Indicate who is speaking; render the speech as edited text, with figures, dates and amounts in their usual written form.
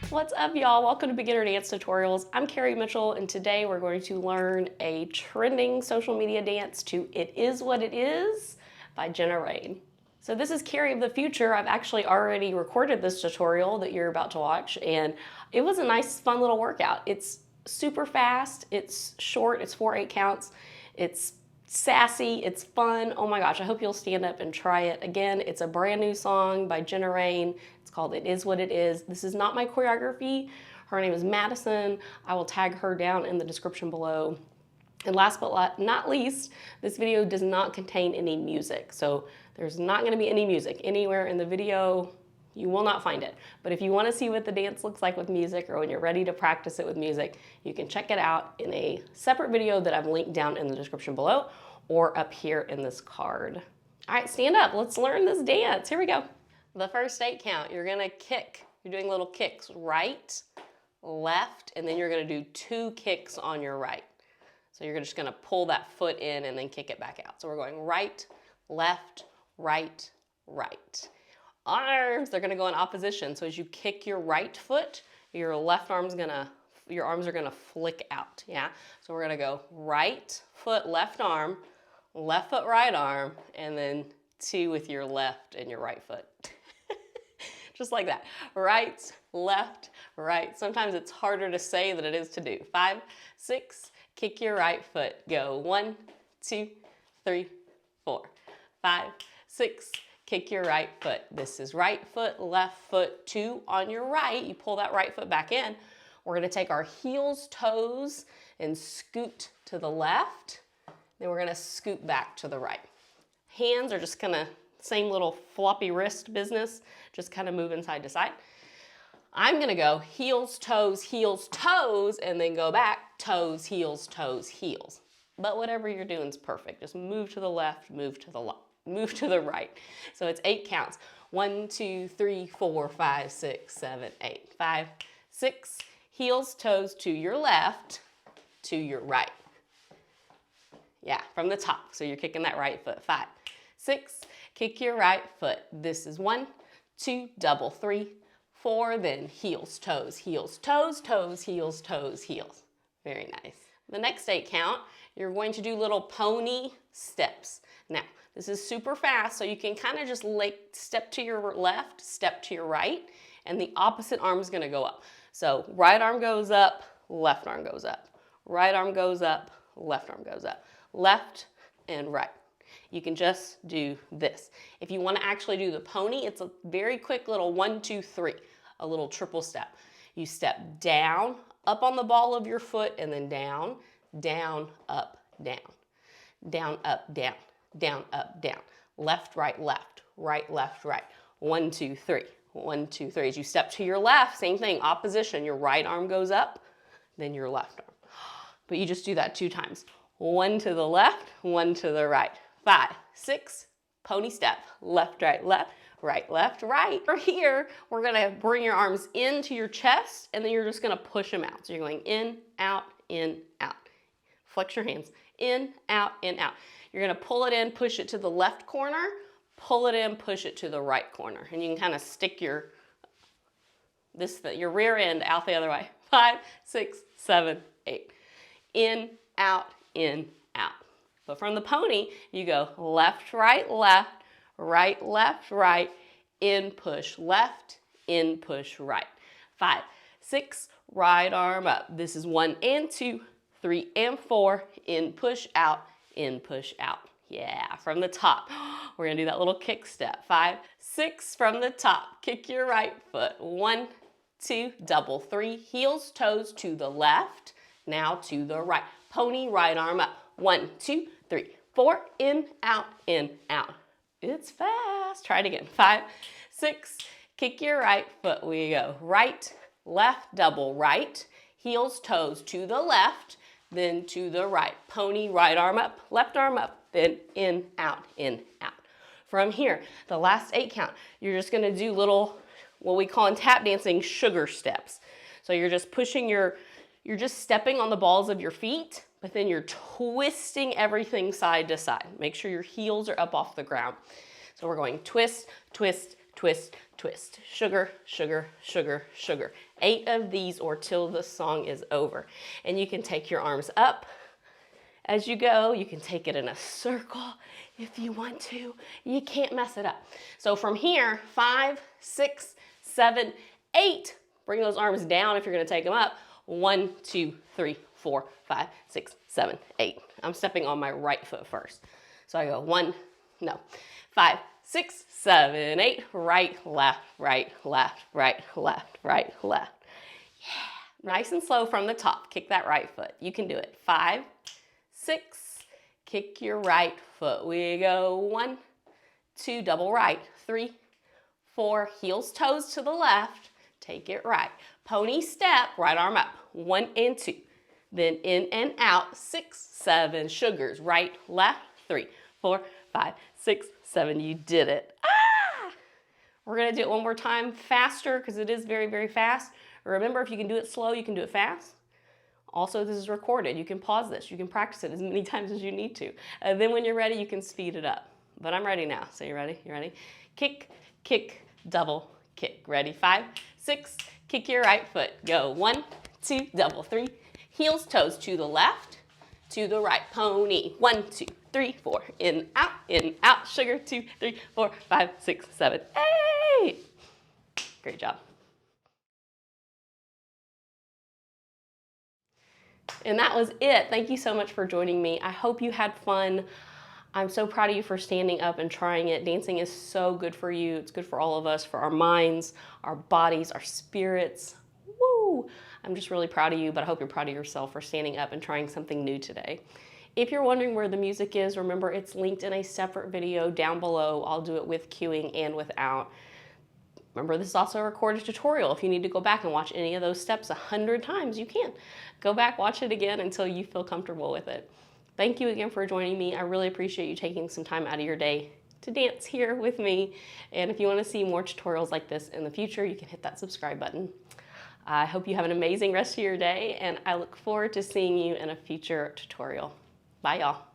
Speaker 1: What's up, y'all? Welcome to Beginner Dance Tutorials. I'm Carrie Mitchell, and today we're going to learn a trending social media dance to It Is What It Is by Jenna Raine. So this is Carrie of the future. I've actually already recorded this tutorial that you're about to watch, and it was a nice, fun little workout. It's super fast, it's short, it's 4/8 counts, it's sassy, it's fun. Oh my gosh, I hope you'll stand up and try it. Again, it's a brand new song by Jenna Raine. It's called It Is What It Is. This is not my choreography. Her name is Madison. I will tag her down in the description below. And last but not least, this video does not contain any music. So there's not gonna be any music anywhere in the video. You will not find it. But if you wanna see what the dance looks like with music, or when you're ready to practice it with music, you can check it out in a separate video that I've linked down in the description below or up here in this card. All right, stand up, let's learn this dance. Here we go. The first 8 count, you're gonna kick. You're doing little kicks, right, left, and then you're gonna do 2 kicks on your right. So you're just gonna pull that foot in and then kick it back out. So we're going right, left, right, right. Arms, they're gonna go in opposition. So as you kick your right foot, your left arm's your arms are gonna flick out, yeah? So we're gonna go right foot, left arm, left foot, right arm, and then 2 with your left and your right foot. Just like that. Right, left, right. Sometimes it's harder to say than it is to do. 5, 6, kick your right foot. Go 1, 2, 3, 4. 5, 6, kick your right foot. This is right foot, left foot, 2 on your right. You pull that right foot back in. We're gonna take our heels, toes, and scoot to the left. Then we're gonna scoot back to the right. Hands are just gonna, same little floppy wrist business, just kind of moving side to side. I'm gonna go heels, toes, and then go back, toes, heels, heels. But whatever you're doing is perfect. Just move to the left, move to the right. So it's 8 counts. 1, 2, 3, 4, 5, 6, 7, 8. 5, 6, heels, toes to your left, to your right. Yeah, from the top. So you're kicking that right foot. 5, 6, kick your right foot. This is 1, 2, double 3, 4, then heels, toes, toes, heels, toes, heels. Very nice. The next 8 count, you're going to do little pony steps. Now, this is super fast, so you can kind of just step to your left, step to your right, and the opposite arm is gonna go up. So right arm goes up, left arm goes up. Right arm goes up, left arm goes up. Left and right. You can just do this. If you want to actually do the pony, it's a very quick little 1, 2, 3, a little triple step. You step down, up on the ball of your foot, and then down, down, up, down. Down, up, down, down, up, down. Left, right, left, right, left, right. 1, 2, 3, 1, 2, 3. As you step to your left, same thing, opposition. Your right arm goes up, then your left arm. But you just do that 2 times. 1 to the left, 1 to the right. 5, 6, pony step, left, right, left, right. From here, we're gonna bring your arms into your chest, and then you're just gonna push them out. So you're going in, out, in, out. Flex your hands, in, out, in, out. You're gonna pull it in, push it to the left corner, pull it in, push it to the right corner. And you can kind of stick your rear end out the other way. 5, 6, 7, 8. In, out, out. But from the pony, you go left, right, left, right, in, push, left, in, push, right. 5, 6, right arm up. This is 1 and 2, 3 and 4, in, push, out, in, push, out. Yeah, from the top. We're gonna do that little kick step. 5, 6 from the top. Kick your right foot. 1, 2, double 3, heels, toes to the left, now to the right. Pony, right arm up. 1, 2, 3, 4, in, out, in, out. It's fast. Try it again. 5, 6, kick your right foot. We go right, left, double right, heels, toes to the left, then to the right. Pony, right arm up, left arm up, then in, out, in, out. From here, the last 8 count, you're just gonna do little, what we call in tap dancing, sugar steps. So you're just pushing your You're just stepping on the balls of your feet, but then you're twisting everything side to side. Make sure your heels are up off the ground. So we're going twist, twist, twist, twist. Sugar, sugar, sugar, sugar. 8 of these or till the song is over. And you can take your arms up as you go. You can take it in a circle if you want to. You can't mess it up. So from here, 5, 6, 7, 8. Bring those arms down if you're going to take them up. 1, 2, 3, 4, 5, 6, 7, 8. I'm stepping on my right foot first. So I go 5, 6, 7, 8. Right, left, right, left, right, left, right, left. Yeah. Nice and slow from the top. Kick that right foot. You can do it. 5, 6. Kick your right foot. We go 1, 2, double right. 3, 4. Heels, toes to the left. Take it right. Pony step, right arm up. 1 and 2. Then in and out. 6, 7. Sugars. Right, left. 3, 4, 5, 6, 7. You did it. Ah! We're going to do it one more time faster because it is very, very fast. Remember, if you can do it slow, you can do it fast. Also, this is recorded. You can pause this. You can practice it as many times as you need to. And then when you're ready, you can speed it up. But I'm ready now. So you ready? You ready? Kick, kick, double, kick. Ready? 5, 6. Kick your right foot. Go 1, 2, double 3. Heels, toes to the left, to the right. Pony. 1, 2, 3, 4. In, out. Sugar. 2, 3, 4, 5, 6, 7, 8. Great job. And that was it. Thank you so much for joining me. I hope you had fun. I'm so proud of you for standing up and trying it. Dancing is so good for you. It's good for all of us, for our minds, our bodies, our spirits. Woo! I'm just really proud of you, but I hope you're proud of yourself for standing up and trying something new today. If you're wondering where the music is, remember it's linked in a separate video down below. I'll do it with cueing and without. Remember, this is also a recorded tutorial. If you need to go back and watch any of those steps 100 times, you can. Go back, watch it again until you feel comfortable with it. Thank you again for joining me. I really appreciate you taking some time out of your day to dance here with me. And if you want to see more tutorials like this in the future, you can hit that subscribe button. I hope you have an amazing rest of your day, and I look forward to seeing you in a future tutorial. Bye, y'all.